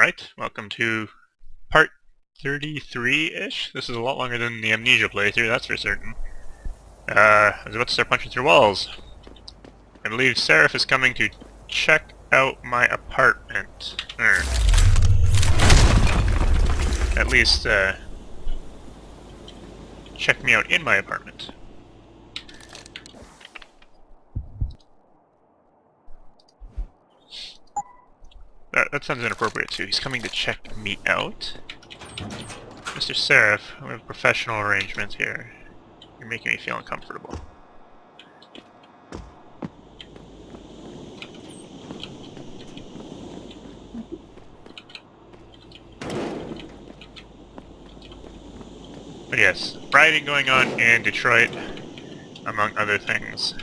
Alright, welcome to part 33-ish. This is a lot longer than the Amnesia playthrough, that's for certain. I was about to start punching through walls. I believe Seraph is coming to check out my apartment. At least, check me out in my apartment. That sounds inappropriate too. He's coming to check me out? Mr. Seraph, we have professional arrangements here. You're making me feel uncomfortable. But yes, rioting going on in Detroit, among other things.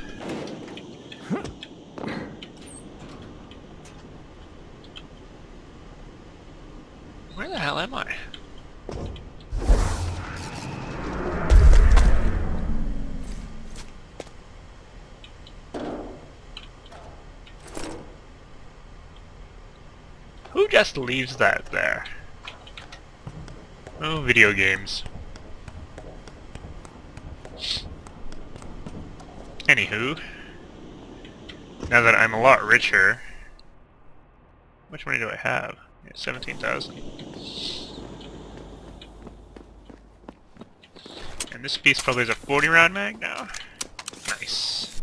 Where the hell am I? Who just leaves that there? Oh, video games. Anywho, now that I'm a lot richer, how much money do I have? Yeah, 17,000. And this piece probably has a 40 round mag now. Nice.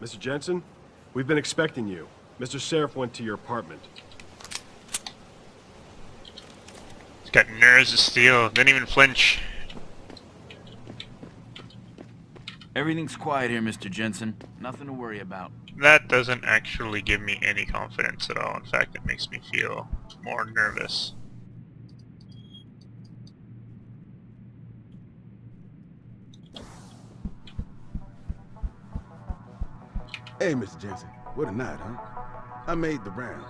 Mr. Jensen, we've been expecting you. Mr. Seraph went to your apartment. He's got nerves of steel, didn't even flinch. Everything's quiet here, Mr. Jensen. Nothing to worry about. That doesn't actually give me any confidence at all. In fact, it makes me feel more nervous. Hey, Mr. Jensen. What a night, huh? I made the rounds.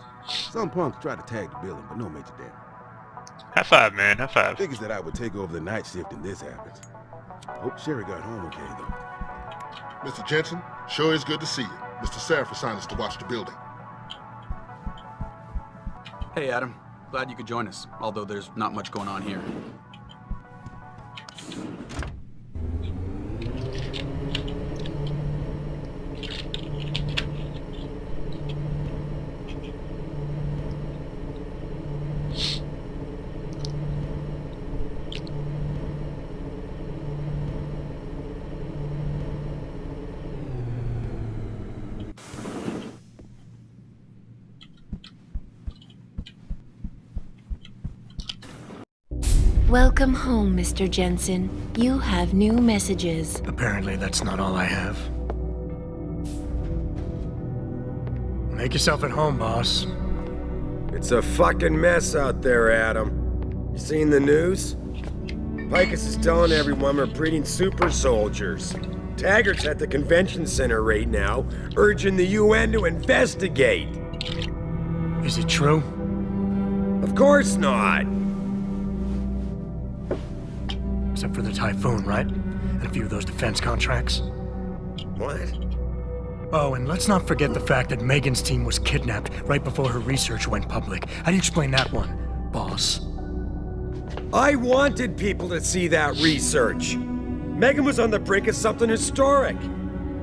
Some punks tried to tag the building, but no major damage. High five, man. High five. Figures that I would take over the night shift and this happens. Hope Sherry got home okay, though. Mr. Jensen, sure is good to see you. Mr. Seraph assigned us to watch the building. Hey, Adam. Glad you could join us, although there's not much going on here. Welcome home, Mr. Jensen. You have new messages. Apparently that's not all I have. Make yourself at home, boss. It's a fucking mess out there, Adam. You seen the news? Picus is telling everyone we're breeding super soldiers. Taggart's at the convention center right now, urging the UN to investigate. Is it true? Of course not. Except for the Typhoon, right? And a few of those defense contracts. What? Oh, and let's not forget the fact that Megan's team was kidnapped right before her research went public. How do you explain that one, boss? I wanted people to see that research. Megan was on the brink of something historic.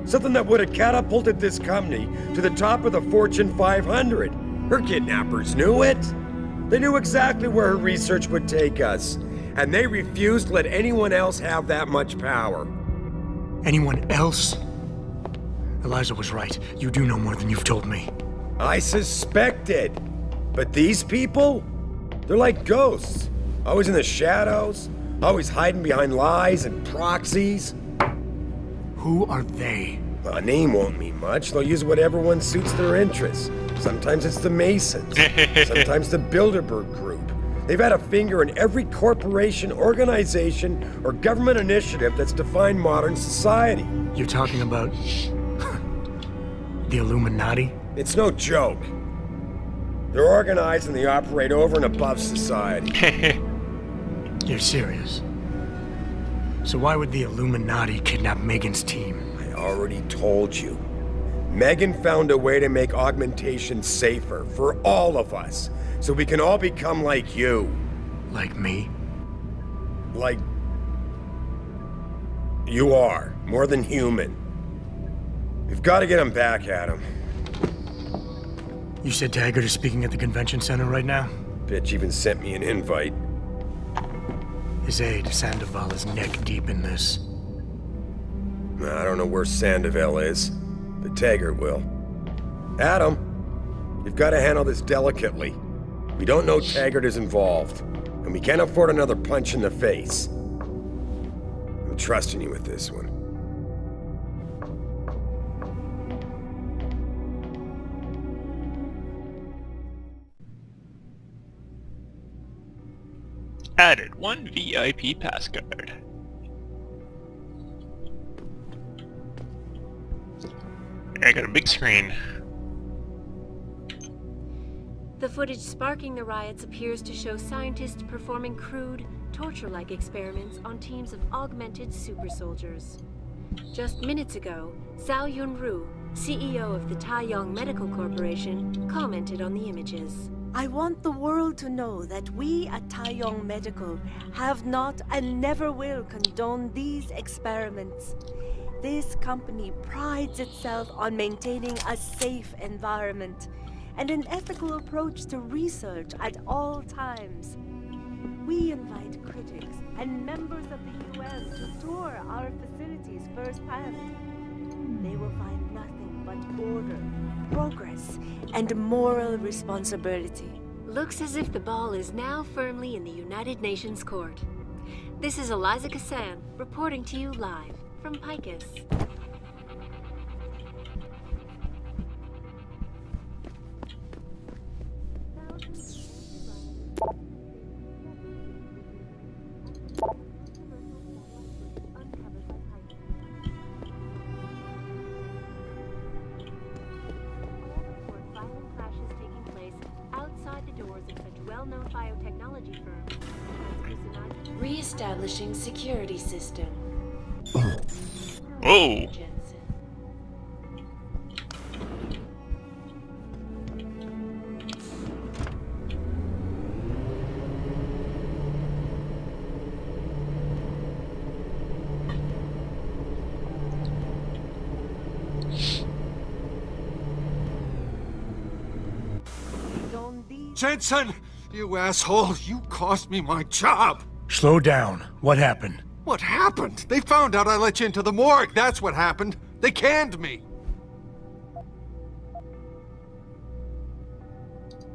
Something that would have catapulted this company to the top of the Fortune 500. Her kidnappers knew it. They knew exactly where her research would take us. And they refused to let anyone else have that much power. Anyone else? Eliza was right. You do know more than you've told me. I suspected. But these people? They're like ghosts. Always in the shadows. Always hiding behind lies and proxies. Who are they? Well, a name won't mean much. They'll use whatever one suits their interests. Sometimes it's the Masons. Sometimes the Bilderberg Group. They've had a finger in every corporation, organization, or government initiative that's defined modern society. You're talking about... the Illuminati? It's no joke. They're organized and they operate over and above society. You're serious? So why would the Illuminati kidnap Megan's team? I already told you. Megan found a way to make augmentation safer for all of us, so we can all become like you. Like me? Like... you are. More than human. We've got to get him back, Adam. You said Taggart is speaking at the convention center right now? Bitch even sent me an invite. His aide, Sandoval, is neck deep in this. I don't know where Sandoval is, but Taggart will. Adam, you've got to handle this delicately. We don't know Taggart is involved, and we can't afford another punch in the face. I'm trusting you with this one. Added 1 VIP pass card. I got a big screen. The footage sparking the riots appears to show scientists performing crude, torture-like experiments on teams of augmented super soldiers. Just minutes ago, Zhao Yunru, CEO of the Taiyong Medical Corporation, commented on the images. I want the world to know that we at Taiyong Medical have not and never will condone these experiments. This company prides itself on maintaining a safe environment and an ethical approach to research at all times. We invite critics and members of the UN to tour our facilities firsthand. They will find nothing but order, progress, and moral responsibility. Looks as if the ball is now firmly in the United Nations court. This is Eliza Kassan, reporting to you live from Picus. Re-establishing security system. Whoa! Jensen! You asshole! You cost me my job! Slow down. What happened? What happened? They found out I let you into the morgue. That's what happened. They canned me.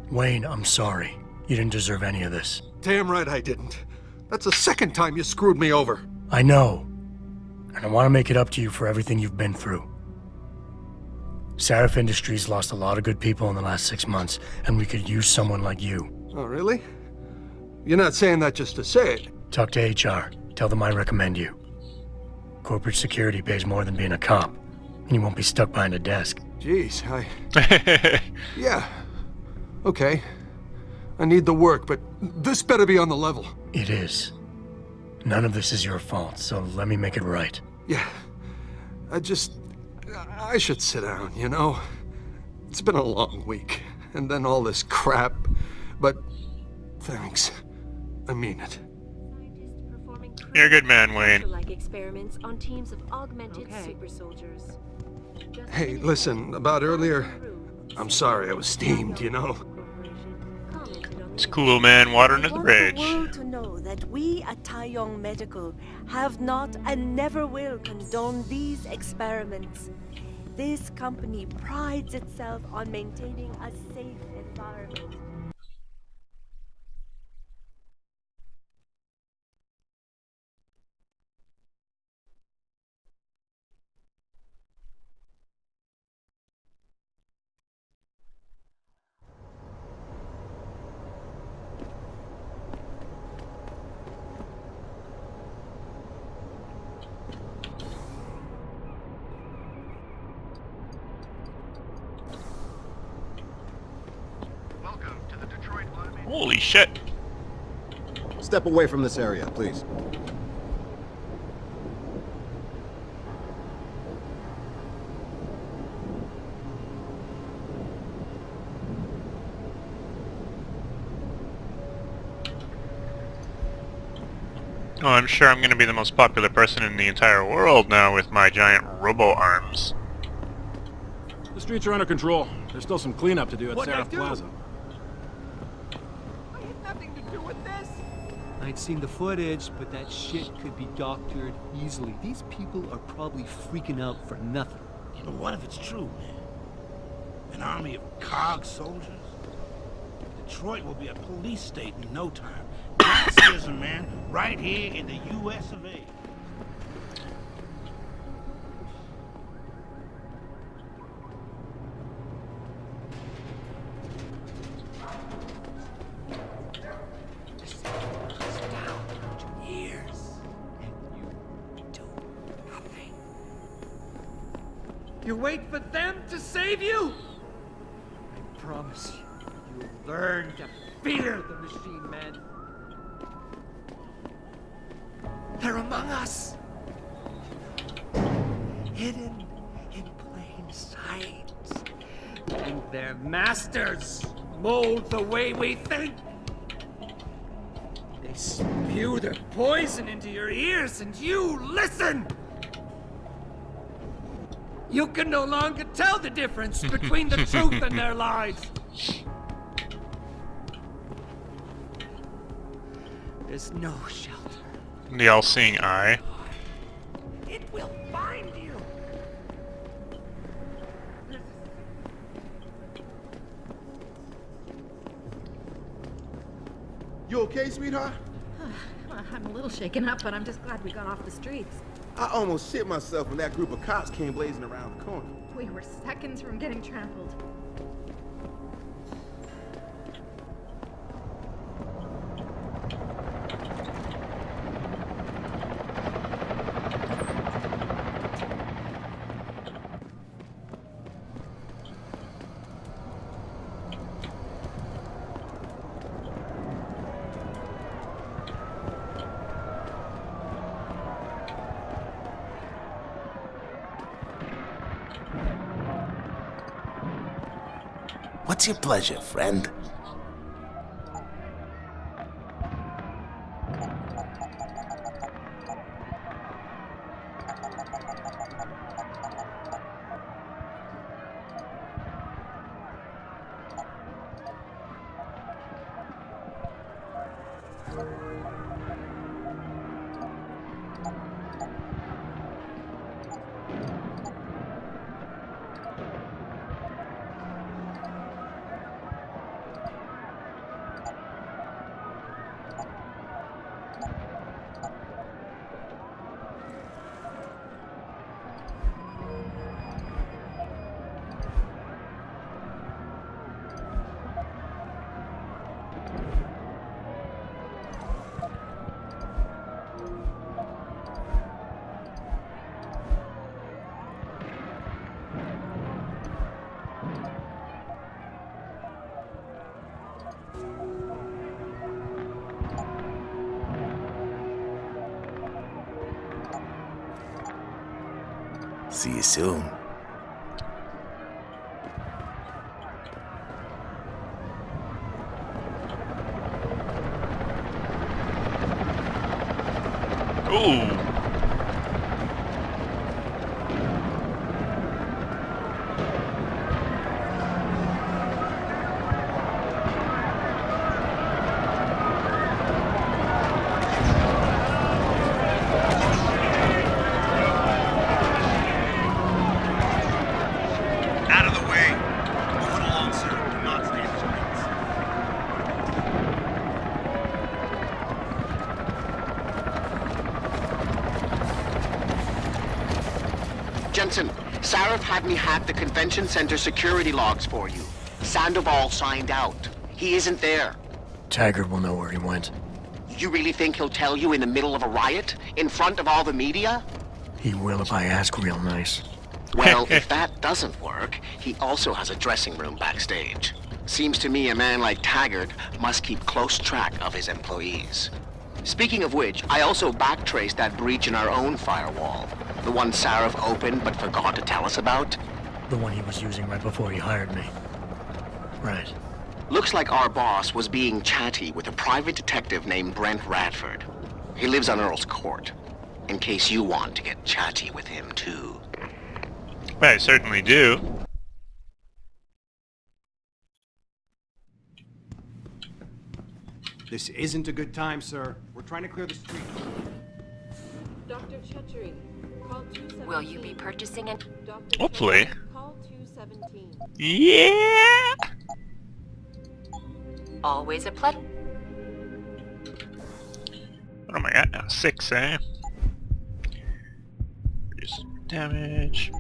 Wayne, I'm sorry. You didn't deserve any of this. Damn right I didn't. That's the second time you screwed me over. I know. And I want to make it up to you for everything you've been through. Sarif Industries lost a lot of good people in the last 6 months, and we could use someone like you. Oh, really? You're not saying that just to say it. Talk to HR. Tell them I recommend you. Corporate security pays more than being a cop, and you won't be stuck behind a desk. Jeez, yeah. Okay. I need the work, but this better be on the level. It is. None of this is your fault, so let me make it right. Yeah. I should sit down, you know? It's been a long week, and then all this crap, but thanks. I mean it. You're a good man, Wayne. Like experiments on teams of augmented super soldiers. Hey, listen, about earlier, I'm sorry I was steamed, you know? It's cool, man, water under the bridge. I want the world to know that we at Taiyong Medical have not and never will condone these experiments. This company prides itself on maintaining a safe environment. Holy shit. Step away from this area, please. Oh, I'm sure I'm gonna be the most popular person in the entire world now with my giant robo-arms. The streets are under control. There's still some cleanup to do at What'd I Seraph do? Plaza. I had nothing to do with this. I'd seen the footage, but that shit could be doctored easily. These people are probably freaking out for nothing. But what if it's true, man? An army of cog soldiers? Detroit will be a police state in no time. Nazism, man, right here in the U.S. of A. You wait for them to save you? I promise you, you'll learn to fear the machine men. They're among us. Hidden in plain sight. And their masters mold the way we think. They spew their poison into your ears and you listen! You can no longer tell the difference between the truth and their lies. There's no shelter. The all-seeing eye. It will find you. You okay, sweetheart? I'm a little shaken up, but I'm just glad we got off the streets. I almost shit myself when that group of cops came blazing around the corner. We were seconds from getting trampled. What's your pleasure, friend? See you soon. Ooh. Out of the way. Move it along, sir. Do not stand Jensen, Sarif had me hack the convention center security logs for you. Sandoval signed out. He isn't there. Taggart will know where he went. You really think he'll tell you in the middle of a riot? In front of all the media? He will if I ask real nice. Well, if that doesn't work, he also has a dressing room backstage. Seems to me a man like Taggart must keep close track of his employees. Speaking of which, I also backtraced that breach in our own firewall. The one Sarif opened but forgot to tell us about. The one he was using right before he hired me. Right. Looks like our boss was being chatty with a private detective named Brent Radford. He lives on Earl's Court, in case you want to get chatty with him, too. I certainly do. This isn't a good time, sir. We're trying to clear the street. Dr. Chechery, call 217. Will you be purchasing it? Hopefully. Call 217. Yeah! Always a pleasure. What am I at now? 6, eh? Reduce damage.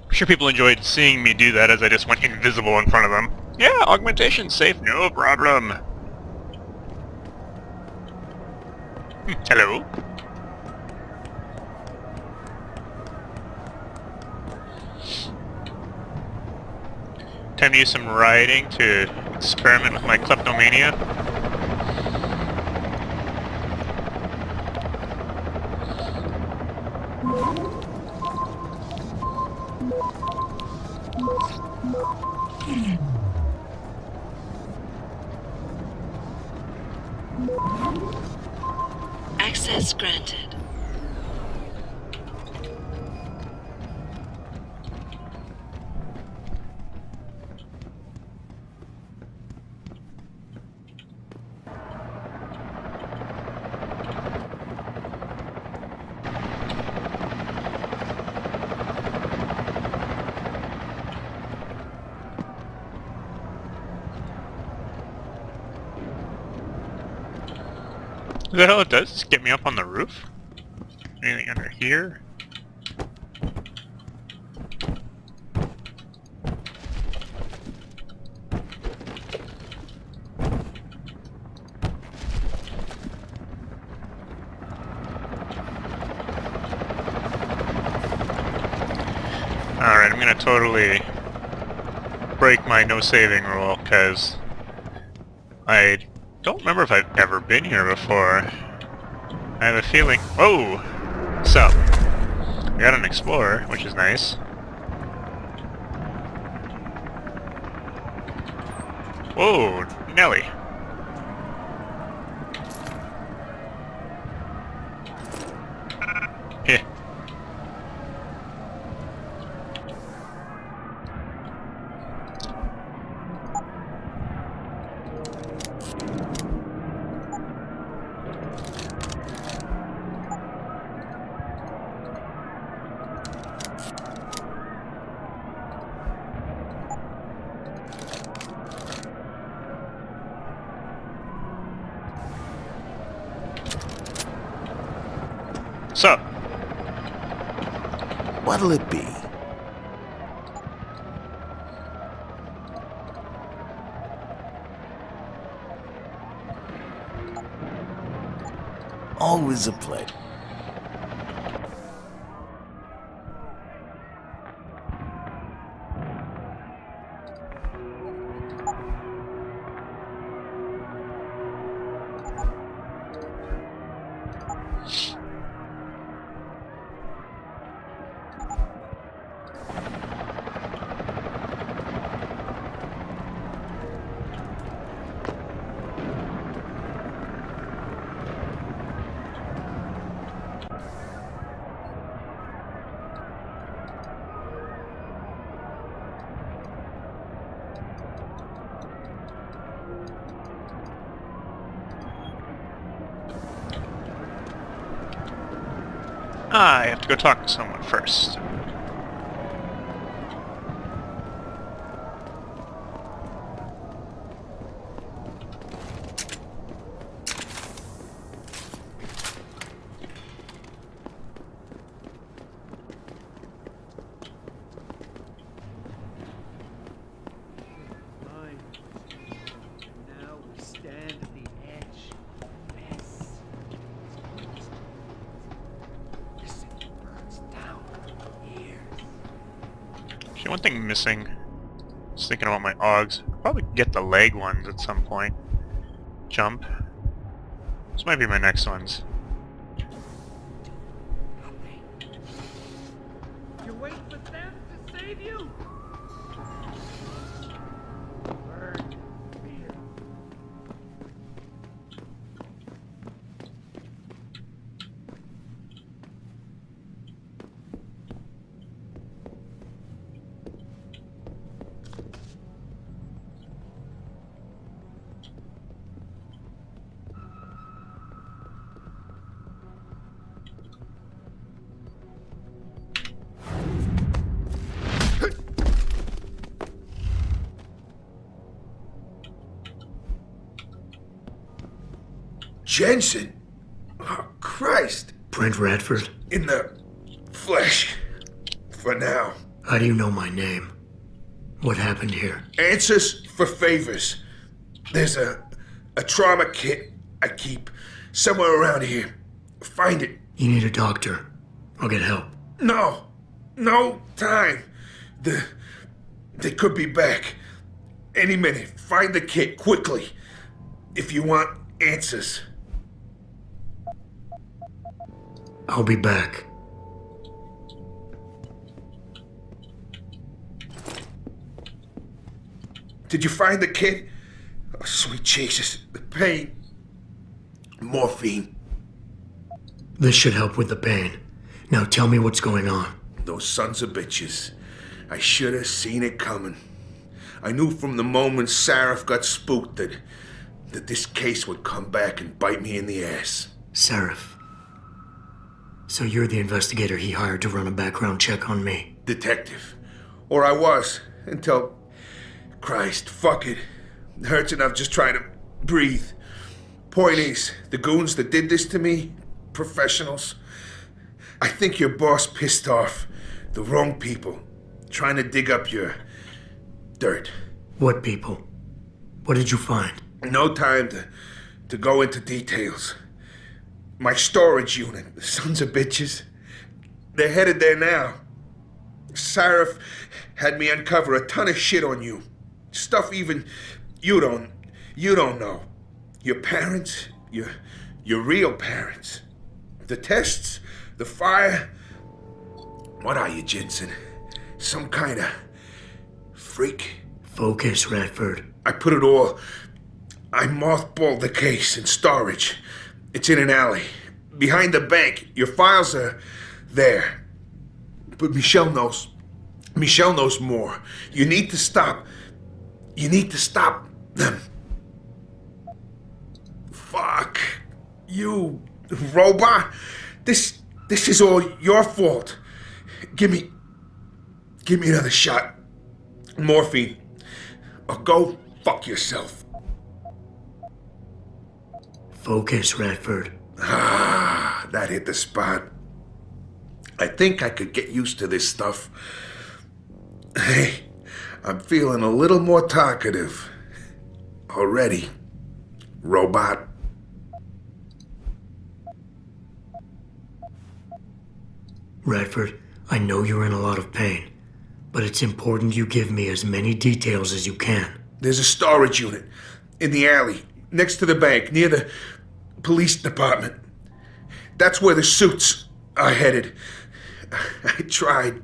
I'm sure people enjoyed seeing me do that as I just went invisible in front of them. Yeah, augmentation safe, no problem. Hello? Time to use some rioting to experiment with my kleptomania. Access granted. What the hell it does is get me up on the roof? Anything under here? Alright, I'm gonna totally break my no saving rule, because I don't remember if I've ever been here before. I have a feeling... Whoa! So, I got an explorer, which is nice. Whoa, Nelly. Heh. So, What'll it be? Always a pleasure. I have to go talk to someone first. Okay, one thing missing. Just thinking about my Augs. I'll probably get the leg ones at some point. Jump. This might be my next ones. You're waiting for them to save you? Jensen? Oh, Christ. Brent Radford? In the flesh. For now. How do you know my name? What happened here? Answers for favors. There's a trauma kit I keep somewhere around here. Find it. You need a doctor. I'll get help. No time. They could be back. Any minute. Find the kit quickly. If you want answers. I'll be back. Did you find the kit? Oh, sweet Jesus. The pain. Morphine. This should help with the pain. Now tell me what's going on. Those sons of bitches. I should have seen it coming. I knew from the moment Sarif got spooked that this case would come back and bite me in the ass. Sarif. So you're the investigator he hired to run a background check on me? Detective. Or I was, until... Christ, fuck it. It hurts enough just trying to breathe. Point is, the goons that did this to me, professionals. I think your boss pissed off the wrong people, trying to dig up your dirt. What people? What did you find? No time to go into details. My storage unit, the sons of bitches. They're headed there now. Sarif had me uncover a ton of shit on you. Stuff even you don't know. Your parents, your real parents. The tests, the fire. What are you, Jensen? Some kind of freak? Focus, Radford. I mothballed the case in storage. It's in an alley. Behind the bank. Your files are there. But Michelle knows. Michelle knows more. You need to stop. You need to stop them. Fuck. You robot. This is all your fault. Give me another shot. Morphine. Or go fuck yourself. Focus, Radford. Ah, that hit the spot. I think I could get used to this stuff. Hey, I'm feeling a little more talkative. Already. Robot. Radford, I know you're in a lot of pain, but it's important you give me as many details as you can. There's a storage unit in the alley, next to the bank, near the police department. That's where the suits are headed. I tried.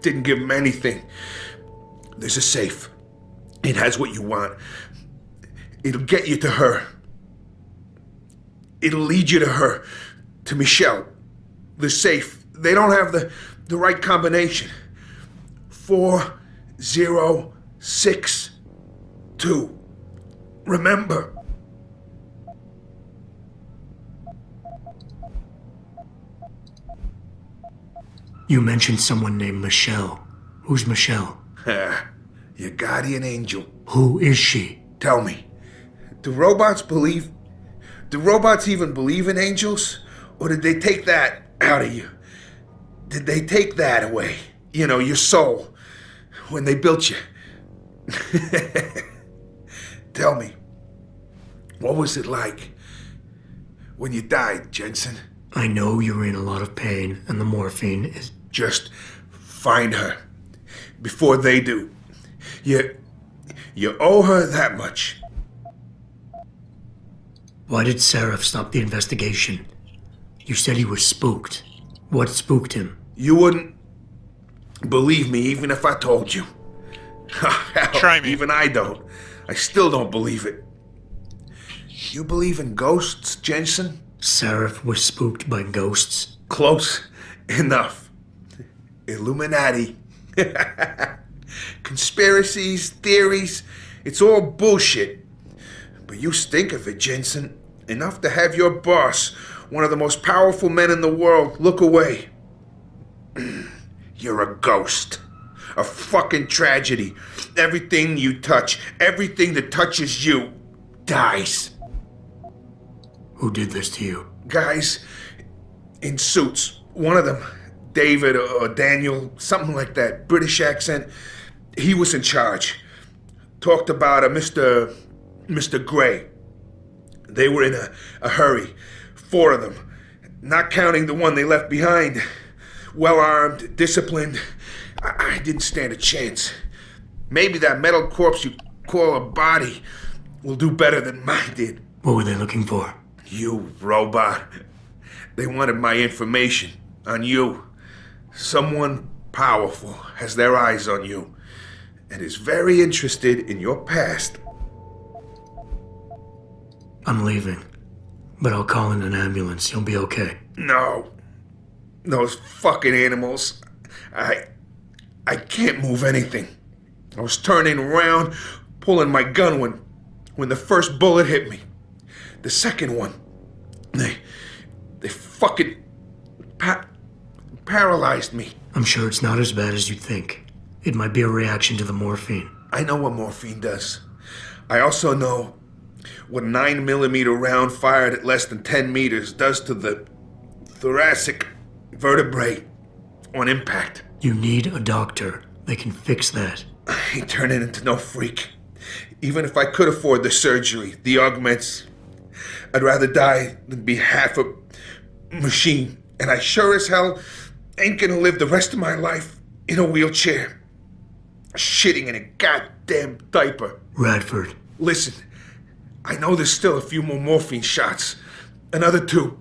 Didn't give them anything. There's a safe. It has what you want. It'll get you to her. It'll lead you to her. To Michelle. The safe. They don't have the right combination. 4062. Remember. You mentioned someone named Michelle. Who's Michelle? Your guardian angel. Who is she? Tell me. Do robots even believe in angels? Or did they take that out of you? Did they take that away? You know, your soul. When they built you. Tell me. What was it like when you died, Jensen? I know you're in a lot of pain, and the morphine is... Just find her. before they do. You owe her that much. Why did Sarif stop the investigation? You said he was spooked. What spooked him? You wouldn't believe me even if I told you. Hell, Try me. Even I don't. I still don't believe it. You believe in ghosts, Jensen? Sarif was spooked by ghosts? Close enough. Illuminati. Conspiracies, theories, it's all bullshit. But you stink of it, Jensen. Enough to have your boss, one of the most powerful men in the world, look away. You're a ghost. A fucking tragedy. Everything you touch, everything that touches you, dies. Who did this to you? Guys in suits. One of them, David or Daniel, something like that, British accent. He was in charge. Talked about a Mr. Gray. They were in a hurry. 4 of them. Not counting the one they left behind. Well-armed, disciplined. I didn't stand a chance. Maybe that metal corpse you call a body will do better than mine did. What were they looking for? You, robot. They wanted my information on you. Someone powerful has their eyes on you and is very interested in your past. I'm leaving, but I'll call in an ambulance. You'll be okay. No. Those fucking animals. I can't move anything. I was turning around, pulling my gun when the first bullet hit me. The second one, they fucking paralyzed me. I'm sure it's not as bad as you think. It might be a reaction to the morphine. I know what morphine does. I also know what a 9mm round fired at less than 10 meters does to the thoracic vertebrae on impact. You need a doctor. They can fix that. I ain't turning into no freak. Even if I could afford the surgery, the augments, I'd rather die than be half a machine. And I sure as hell ain't gonna live the rest of my life in a wheelchair, shitting in a goddamn diaper. Radford. Listen, I know there's still a few more morphine shots. Another 2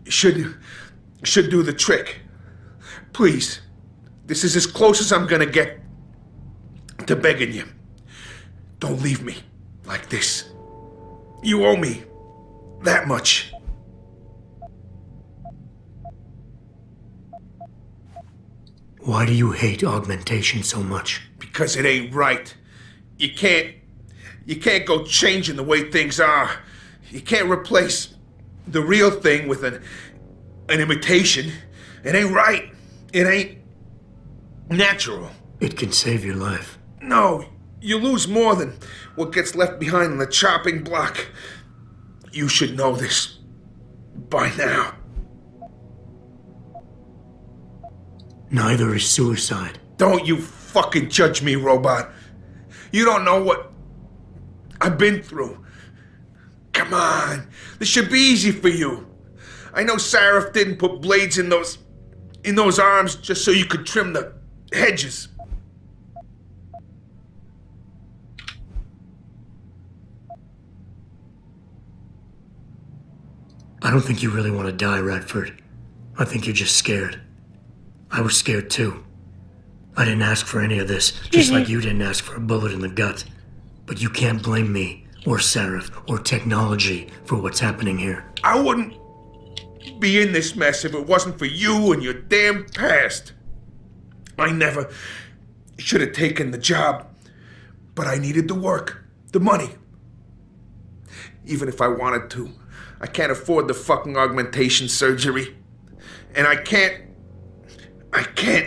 should do the trick. Please, this is as close as I'm gonna get to begging you. Don't leave me like this. You owe me that much. Why do you hate augmentation so much? Because it ain't right. You can't go changing the way things are. You can't replace the real thing with an imitation. It ain't right. It ain't natural. It can save your life. No, you lose more than what gets left behind on the chopping block. You should know this by now. Neither is suicide. Don't you fucking judge me, robot. You don't know what I've been through. Come on, this should be easy for you. I know Sarif didn't put blades in those arms just so you could trim the hedges. I don't think you really want to die, Radford. I think you're just scared. I was scared too. I didn't ask for any of this, just like you didn't ask for a bullet in the gut. But you can't blame me, or Sarif, or technology for what's happening here. I wouldn't be in this mess if it wasn't for you and your damn past. I never should have taken the job, but I needed the work, the money. Even if I wanted to, I can't afford the fucking augmentation surgery. And I can't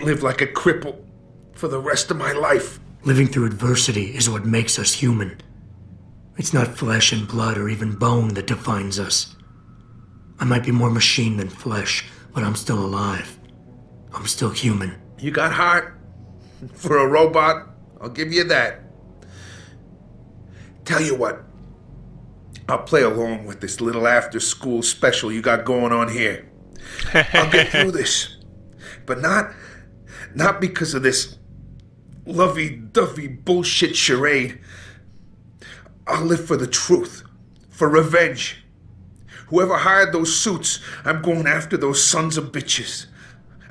live like a cripple for the rest of my life. Living through adversity is what makes us human. It's not flesh and blood or even bone that defines us. I might be more machine than flesh, but I'm still alive. I'm still human. You got heart for a robot, I'll give you that. Tell you what, I'll play along with this little after-school special you got going on here. I'll get through this, but not because of this lovey-dovey bullshit charade. I'll live for the truth, for revenge. Whoever hired those suits, I'm going after those sons of bitches.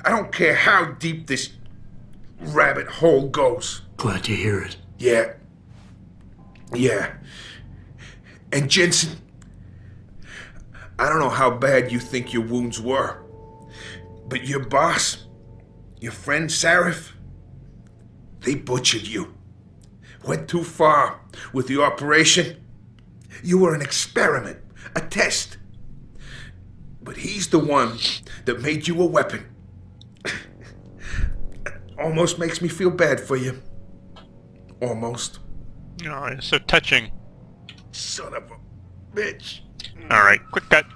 I don't care how deep this rabbit hole goes. Glad to hear it. Yeah. And Jensen, I don't know how bad you think your wounds were, but your boss, your friend Sarif, they butchered you. Went too far with the operation. You were an experiment, a test. But he's the one that made you a weapon. Almost makes me feel bad for you. Almost. Oh, it's so touching. Son of a bitch. Alright, quick cut.